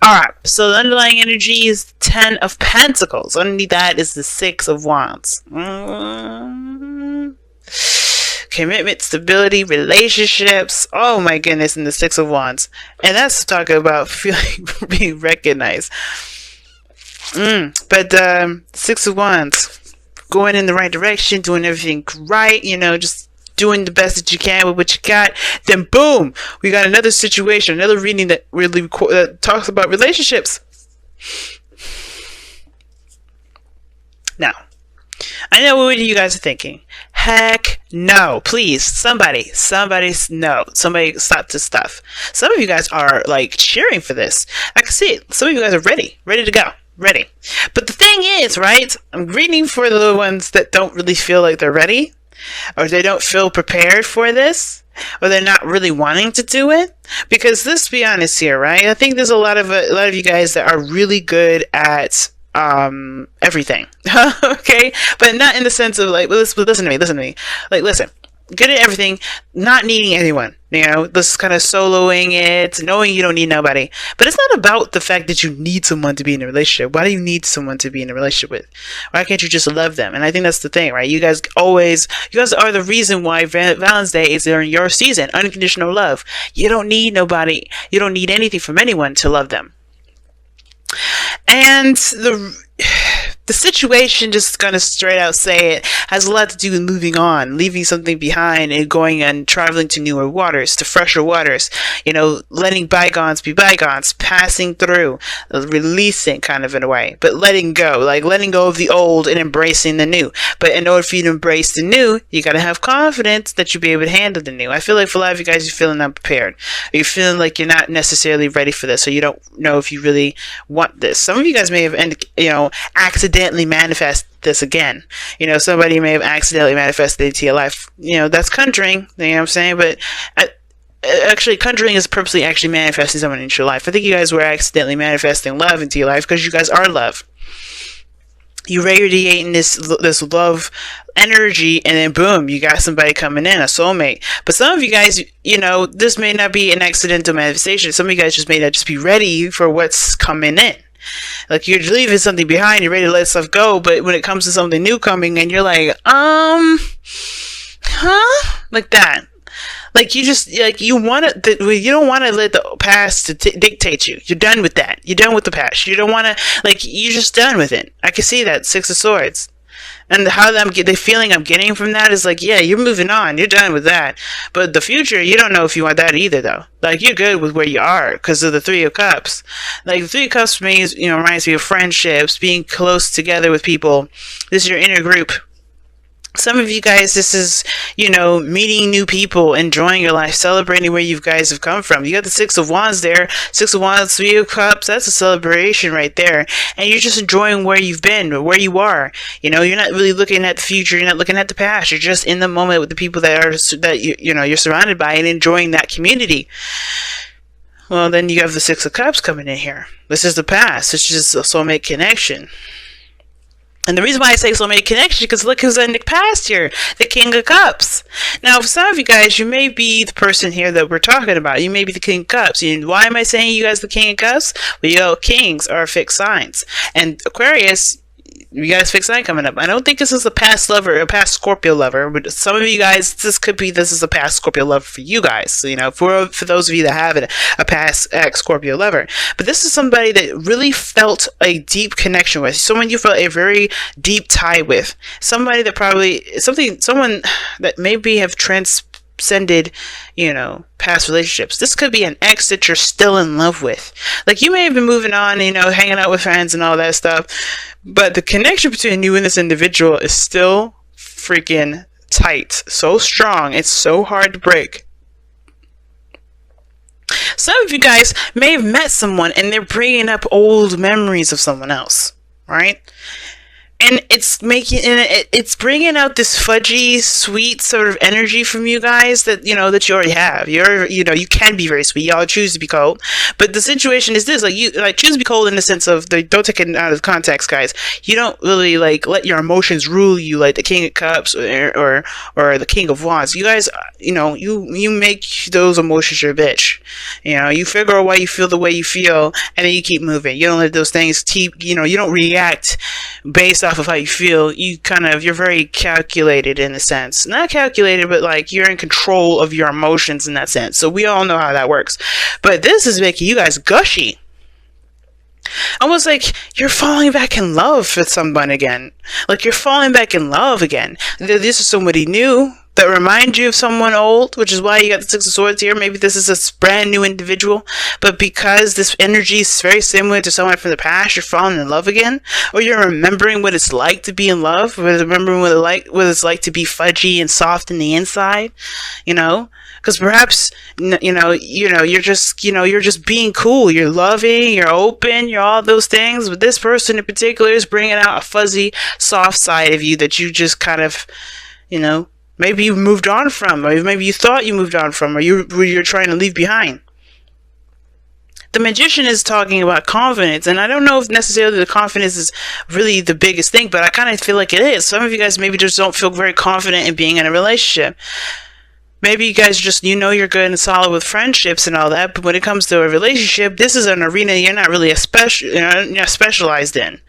Alright, so the underlying energy is 10 of Pentacles. Underneath that is the 6 of Wands. Commitment, stability, relationships. Oh my goodness, and the 6 of Wands. And that's talking about feeling being recognized. But 6 of Wands, going in the right direction, doing everything right, you know, just doing the best that you can with what you got. Then boom, we got another situation, another reading that really talks about relationships. Now, I know what you guys are thinking. Heck no. Please, somebody no. Somebody stop this stuff. Some of you guys are like cheering for this. I can see it. Some of you guys are ready to go. Ready. But the thing is, right? I'm reading for the ones that don't really feel like they're ready, or they don't feel prepared for this, or they're not really wanting to do it. Because let's be honest here, right? I think there's a lot of you guys that are really good at everything. Okay, but not in the sense of like, listen to me. Like, listen, good at everything, not needing anyone. You know, this kind of soloing it, knowing you don't need nobody. But it's not about the fact that you need someone to be in a relationship. Why do you need someone to be in a relationship with? Why can't you just love them? And I think that's the thing, right? You guys are the reason why Valentine's Day is during your season. Unconditional love. You don't need nobody. You don't need anything from anyone to love them. And the situation, just gonna straight out say it, has a lot to do with moving on, leaving something behind, and going and traveling to newer waters, to fresher waters. You know, letting bygones be bygones, passing through, releasing kind of in a way, but letting go of the old and embracing the new. But in order for you to embrace the new, you gotta have confidence that you'll be able to handle the new. I feel like for a lot of you guys, you're feeling unprepared. Or you're feeling like you're not necessarily ready for this, or you don't know if you really want this. Some of you guys may have, accidentally manifest this again. You know, somebody may have accidentally manifested into your life. You know, that's conjuring. You know what I'm saying? But actually, conjuring is purposely actually manifesting someone into your life. I think you guys were accidentally manifesting love into your life because you guys are love. You radiating this love energy, and then boom, you got somebody coming in, a soulmate. But some of you guys, you know, this may not be an accidental manifestation. Some of you guys may not just be ready for what's coming in. Like, you're leaving something behind, you're ready to let stuff go, but when it comes to something new coming in, you're like, like that. Like, you just, like, you don't want to let the past dictate you. You're done with that. You're done with the past. You don't want to, like, you're just done with it. I can see that, 6 of Swords. And the feeling I'm getting from that is like, yeah, you're moving on. You're done with that. But the future, you don't know if you want that either, though. Like, you're good with where you are because of the 3 of Cups. Like, the 3 of Cups means, you know, reminds me of friendships, being close together with people. This is your inner group. Some of you guys, this is, you know, meeting new people, enjoying your life, celebrating where you guys have come from. You got the 6 of Wands there, 6 of Wands, 3 of Cups. That's a celebration right there. And you're just enjoying where you've been, or where you are. You know, you're not really looking at the future. You're not looking at the past. You're just in the moment with the people you're surrounded by and enjoying that community. Well, then you have the 6 of Cups coming in here. This is the past. It's just a soulmate connection. And the reason why I say soulmate connection, because look who's in the past here, the King of Cups. Now, for some of you guys, you may be the person here that we're talking about. You may be the King of Cups. And why am I saying you guys the King of Cups? Well, you know, kings are fixed signs. And Aquarius, you guys fixed sign coming up. I don't think this is a past lover, a past Scorpio lover, but some of you guys, this is a past Scorpio lover for you guys. So, you know, for those of you that have a past ex-Scorpio lover. But this is somebody that really felt a deep connection with. Someone you felt a very deep tie with. Somebody that someone that maybe have transcended, you know, past relationships. This could be an ex that you're still in love with. Like, you may have been moving on, you know, hanging out with friends and all that stuff, but the connection between you and this individual is still freaking tight. So strong. It's so hard to break. Some of you guys may have met someone and they're bringing up old memories of someone else, right? and it's bringing out this fudgy sweet sort of energy from you guys that that you already have. You can be very sweet. Y'all choose to be cold, but the situation is this: like you choose to be cold in the sense of don't take it out of context, guys. You don't really let your emotions rule you, like the King of Cups or the King of Wands. You guys, you make those emotions your bitch. You figure out why you feel the way you feel, and then you keep moving. You don't let those things keep. You don't react based off of how you feel. You're very calculated in a sense. Not calculated, but you're in control of your emotions in that sense. So we all know how that works. But this is making you guys gushy. Almost like you're falling back in love with someone again. Like you're falling back in love again. This is somebody new that reminds you of someone old, which is why you got the Six of Swords here. Maybe this is a brand new individual, but because this energy is very similar to someone from the past, you're falling in love again, or you're remembering what it's like to be in love, or remembering what it's like to be fudgy and soft in the inside, because perhaps you're just being cool, you're loving, you're open, you're all those things, but this person in particular is bringing out a fuzzy, soft side of you that you just kind of, maybe you moved on from, or maybe you thought you moved on from, or you're trying to leave behind. The Magician is talking about confidence, and I don't know if necessarily the confidence is really the biggest thing, but I kind of feel like it is. Some of you guys maybe just don't feel very confident in being in a relationship. Maybe you guys just, you're good and solid with friendships and all that, but when it comes to a relationship, this is an arena you're not really specialized in.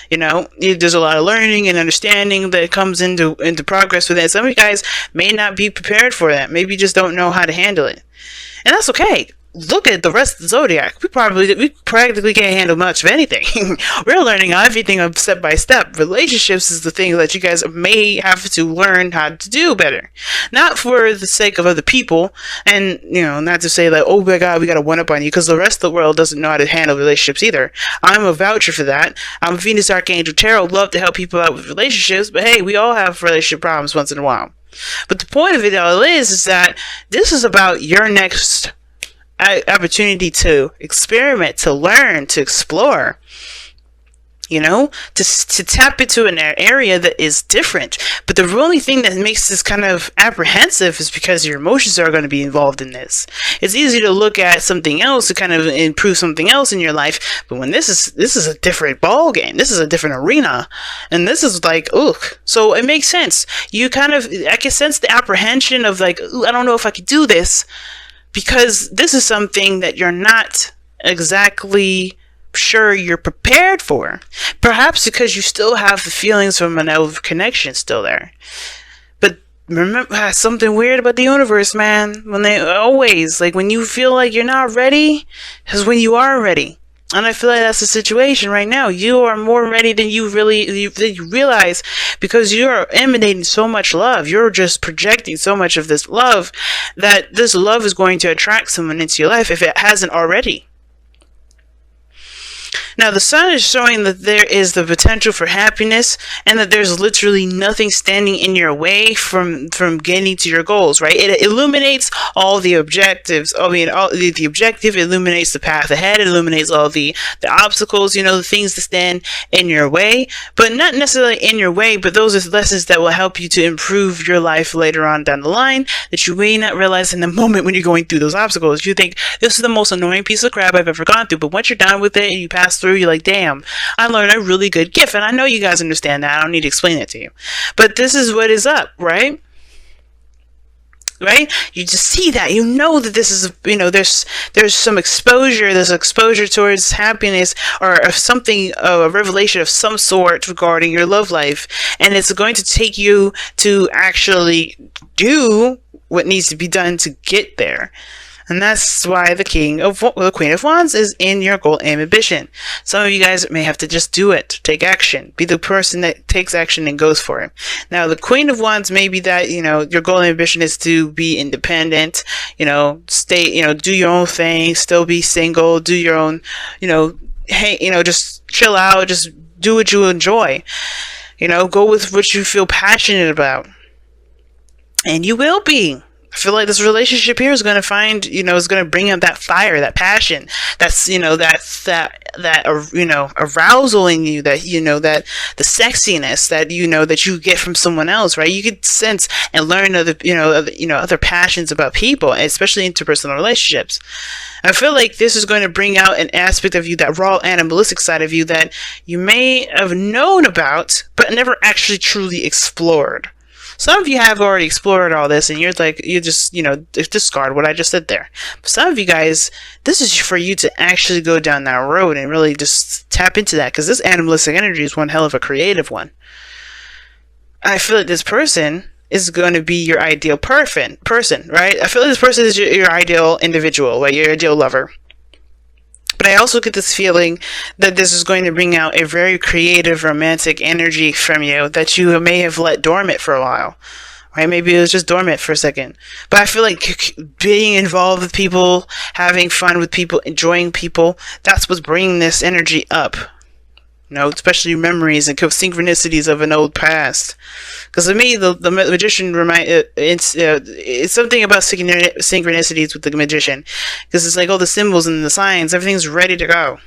There's a lot of learning and understanding that comes into progress with it. Some of you guys may not be prepared for that. Maybe you just don't know how to handle it. And that's okay. Look at the rest of the zodiac. We practically can't handle much of anything. We're learning everything step by step. Relationships is the thing that you guys may have to learn how to do better. Not for the sake of other people, and not to say that, oh my god, we got to one up on you, because the rest of the world doesn't know how to handle relationships either. I'm a voucher for that. I'm Venus Archangel Tarot. Love to help people out with relationships, but hey, we all have relationship problems once in a while. But the point of it all is that this is about your next opportunity to experiment, to learn, to explore, to tap into an area that is different. But the only thing that makes this kind of apprehensive is because your emotions are going to be involved in this. It's easy to look at something else to kind of improve something else in your life, but when this is a different ball game, this is a different arena, and this is so it makes sense. I can sense the apprehension of I don't know if I could do this, because this is something that you're not exactly sure you're prepared for. Perhaps because you still have the feelings from an old connection still there. But remember, something weird about the universe, man. When they always, when you feel like you're not ready, is when you are ready. And I feel like that's the situation right now. You are more ready than you realize, because you are emanating so much love. You're just projecting so much of this love, that this love is going to attract someone into your life if it hasn't already. Now, the Sun is showing that there is the potential for happiness, and that there's literally nothing standing in your way from getting to your goals, right? It illuminates all the objectives. The objective illuminates the path ahead. It illuminates all the obstacles, the things that stand in your way, but not necessarily in your way, but those are lessons that will help you to improve your life later on down the line, that you may not realize in the moment when you're going through those obstacles. You think, this is the most annoying piece of crap I've ever gone through, but once you're done with it and you pass through, you're like, damn, I learned a really good gift. And I know you guys understand that. I don't need to explain it to you. But this is what is up, right? Right? You just see that. You know that this is, there's some exposure. There's exposure towards happiness, or something, a revelation of some sort regarding your love life. And it's going to take you to actually do what needs to be done to get there. And that's why the Queen of Wands is in your goal and ambition. Some of you guys may have to just do it. Take action. Be the person that takes action and goes for it. Now, the Queen of Wands may be that, your goal and ambition is to be independent, stay, do your own thing, still be single, do your own, hey, just chill out, just do what you enjoy. Go with what you feel passionate about. And you will be. I feel like this relationship here is going to find, is going to bring up that fire, that passion, that's, arousal in you, that, that the sexiness that, that you get from someone else, right? You could sense and learn other passions about people, especially interpersonal relationships. I feel like this is going to bring out an aspect of you, that raw animalistic side of you that you may have known about, but never actually truly explored. Some of you have already explored all this, and you just, discard what I just said there. But some of you guys, this is for you to actually go down that road and really just tap into that, because this animalistic energy is one hell of a creative one. I feel like this person is going to be your ideal person, right? I feel like this person is your ideal individual, right? Your ideal lover. But I also get this feeling that this is going to bring out a very creative, romantic energy from you that you may have let dormant for a while, right? Maybe it was just dormant for a second. But I feel like being involved with people, having fun with people, enjoying people, that's what's bringing this energy up. Especially memories and synchronicities of an old past. Because to me, the magician it's something about synchronicities with the magician. Because it's like all the symbols and the signs, everything's ready to go.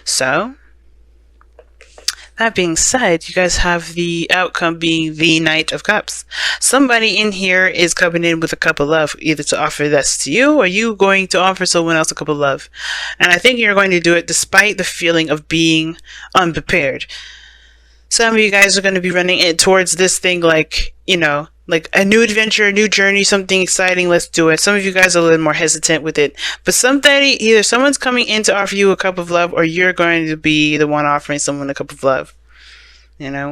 So, that being said, you guys have the outcome being the Knight of Cups. Somebody in here is coming in with a cup of love, either to offer this to you, or you going to offer someone else a cup of love. And I think you're going to do it despite the feeling of being unprepared. Some of you guys are going to be running it towards this thing like a new adventure, a new journey, something exciting, let's do it. Some of you guys are a little more hesitant with it. But either someone's coming in to offer you a cup of love, or you're going to be the one offering someone a cup of love.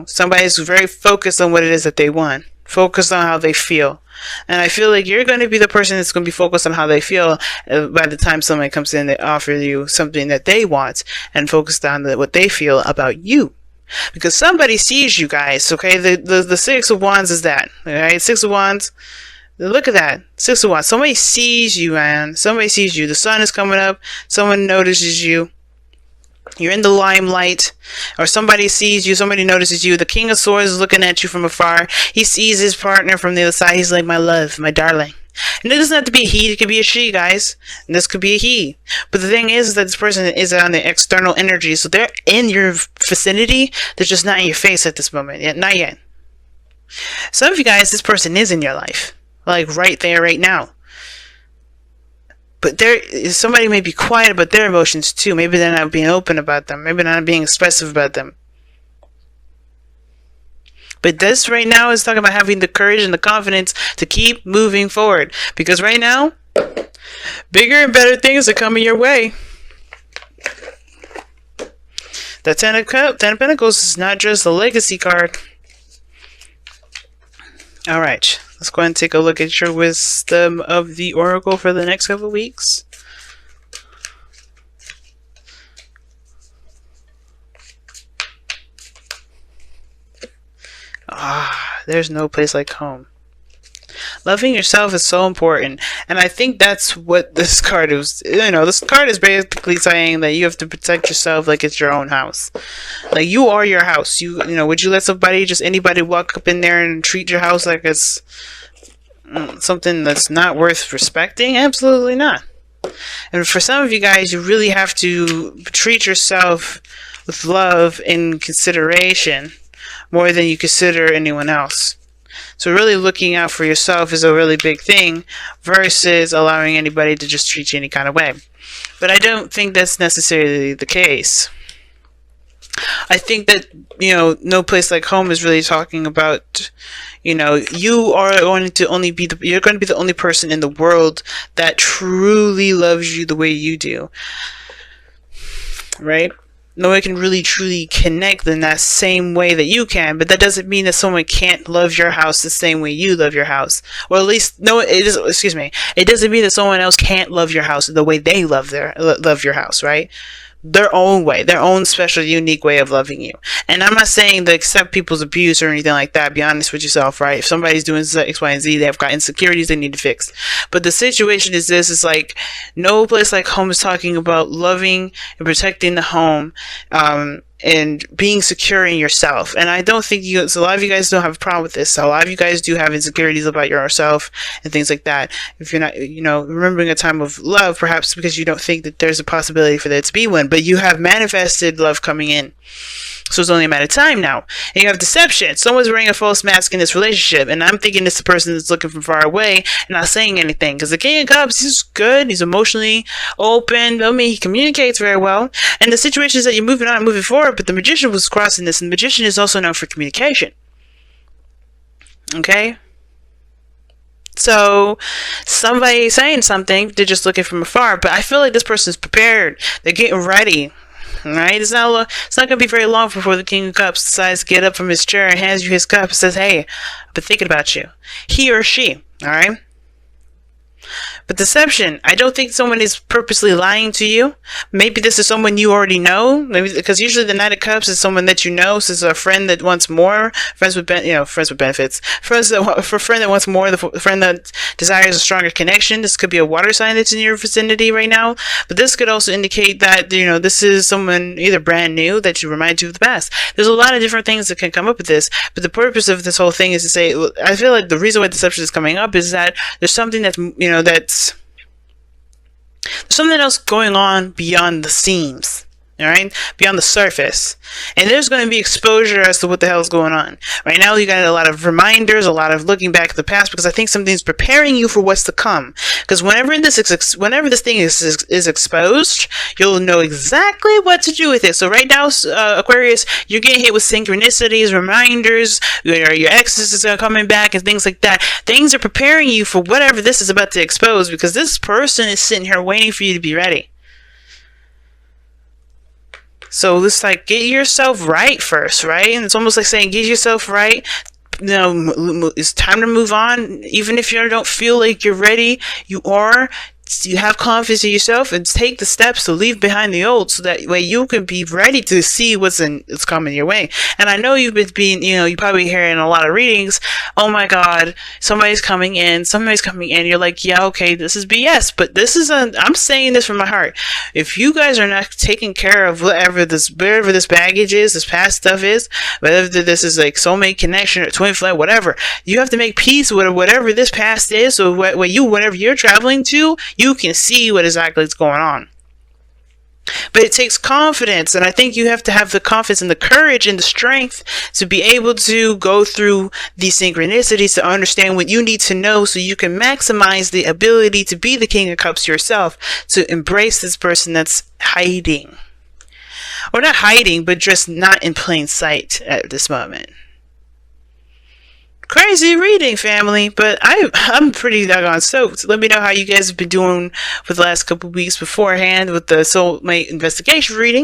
Somebody's very focused on what it is that they want, focused on how they feel. And I feel like you're going to be the person that's going to be focused on how they feel by the time somebody comes in, they offer you something that they want and focused on what they feel about you. Because somebody sees you guys, okay? The Six of Wands is that, alright? Six of Wands, look at that, Six of Wands. Somebody sees you, man. Somebody sees you. The sun is coming up. Someone notices you. You're in the limelight, or somebody sees you, somebody notices you. The King of Swords is looking at you from afar. He sees his partner from the other side. He's like, my love, my darling. And it doesn't have to be a he, it could be a she, guys. And this could be a he. But the thing is that this person is on the external energy, so they're in your vicinity. They're just not in your face at this moment. Not yet. Some of you guys, this person is in your life. Like right there, right now. But somebody may be quiet about their emotions too. Maybe they're not being open about them. Maybe they're not being expressive about them. But this right now is talking about having the courage and the confidence to keep moving forward. Because right now, bigger and better things are coming your way. The Ten of Pentacles is not just a legacy card. Alright, let's go ahead and take a look at your wisdom of the Oracle for the next couple of weeks. There's no place like home. Loving yourself is so important, and I think that's what this card is. This card is basically saying that you have to protect yourself like it's your own house. Like you are your house. Would you let anybody walk up in there and treat your house like it's something that's not worth respecting? Absolutely not. And for some of you guys, you really have to treat yourself with love and consideration more than you consider anyone else. So really looking out for yourself is a really big thing versus allowing anybody to just treat you any kind of way. But I don't think that's necessarily the case. I think that, no place like home is really talking about, you are going to be the only person in the world that truly loves you the way you do. Right? No one can really truly connect in that same way that you can, but that doesn't mean that someone can't love your house the same way you love your house. Or at least, it doesn't mean that someone else can't love your house the way they love your house, right? Their own way, their own special, unique way of loving you. And I'm not saying to accept people's abuse or anything like that. Be honest with yourself, right? If somebody's doing X, Y, and Z, they've got insecurities they need to fix. But the situation is this, is no place like home is talking about loving and protecting the home, and being secure in yourself. And I don't think so a lot of you guys don't have a problem with this. So a lot of you guys do have insecurities about yourself and things like that. If you're not, remembering a time of love, perhaps because you don't think that there's a possibility for there to be one, but you have manifested love coming in. So it's only a matter of time now. And you have deception. Someone's wearing a false mask in this relationship, and I'm thinking it's the person that's looking from far away and not saying anything. Because the King of Cups, he's good. He's emotionally open. I mean, he communicates very well. And the situation is that you're moving on, moving forward, but the Magician was crossing this, and the Magician is also known for communication. Okay? So, somebody saying something, they're just looking from afar, but I feel like this person's prepared. They're getting ready. Alright, it's not going to be very long before the King of Cups decides to get up from his chair and hands you his cup and says, hey, I've been thinking about you. He or she, alright? But deception, I don't think someone is purposely lying to you. Maybe this is someone you already know. Maybe because usually the Knight of Cups is someone that you know. So it's a friend that wants more. Friends with benefits. For a friend that wants more. The friend that desires a stronger connection. This could be a water sign that's in your vicinity right now. But this could also indicate that this is someone either brand new that you remind you of the past. There's a lot of different things that can come up with this. But the purpose of this whole thing is to say, I feel like the reason why deception is coming up is that there's something that's there's something else going on beyond the seams. Alright? Beyond the surface. And there's going to be exposure as to what the hell is going on. Right now, you got a lot of reminders, a lot of looking back at the past, because I think something's preparing you for what's to come. Because whenever this thing is exposed, you'll know exactly what to do with it. So right now, Aquarius, you're getting hit with synchronicities, reminders, your exes is coming back, and things like that. Things are preparing you for whatever this is about to expose, because this person is sitting here waiting for you to be ready. So it's like, get yourself right first, right? And it's almost like saying, get yourself right. It's time to move on. Even if you don't feel like you're ready, you are. You have confidence in yourself and take the steps to leave behind the old, so that way you can be ready to see what's coming your way. And I know you've been you probably hearing a lot of readings. Oh my God, somebody's coming in. You're like, yeah, okay, this is BS, but I'm saying this from my heart. If you guys are not taking care of whatever this baggage is, this past stuff is, whether this is like soulmate connection or twin flame, whatever, you have to make peace with whatever this past is. So whenever you're traveling to, you can see what exactly is going on. But it takes confidence, and I think you have to have the confidence and the courage and the strength to be able to go through these synchronicities, to understand what you need to know so you can maximize the ability to be the King of Cups yourself, to embrace this person that's hiding. Or not hiding, but just not in plain sight at this moment. Crazy reading, family, but I'm pretty doggone stoked. Let me know how you guys have been doing for the last couple weeks beforehand with the soulmate investigation reading.